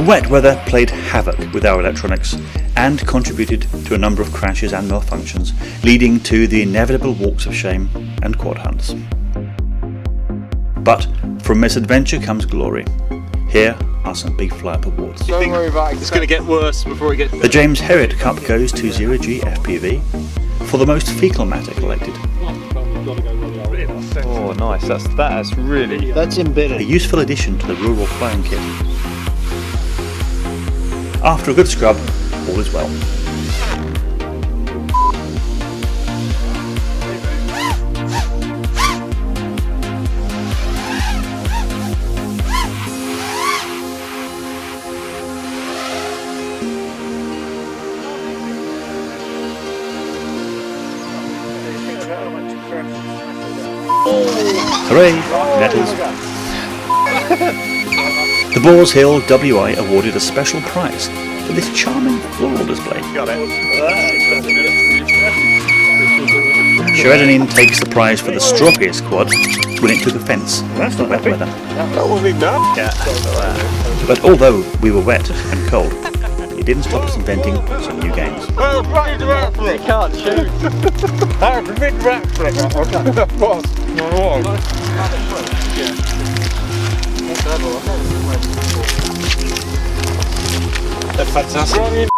The wet weather played havoc with our electronics and contributed to a number of crashes and malfunctions, leading to the inevitable walks of shame and quad hunts. But from misadventure comes glory. Here are some big fly-up awards. Don't worry about it. It's going to get worse before it gets better. The James Herriot Cup goes to 0G FPV for the most fecal matter collected. Oh, nice. That's really... That's embedded. A useful addition to the rural flying kit. After a good scrub, all is well. Hooray! Nettles. The Boars Hill WI awarded a special prize for this charming floral display. Got it. Sheridanin takes the prize for the stroppiest quad when it took offence to wet weather. That wasn't enough. Yeah. But although we were wet and cold, it didn't stop us inventing some new games. You can't shoot. That's a big rat flip. They're fantastic.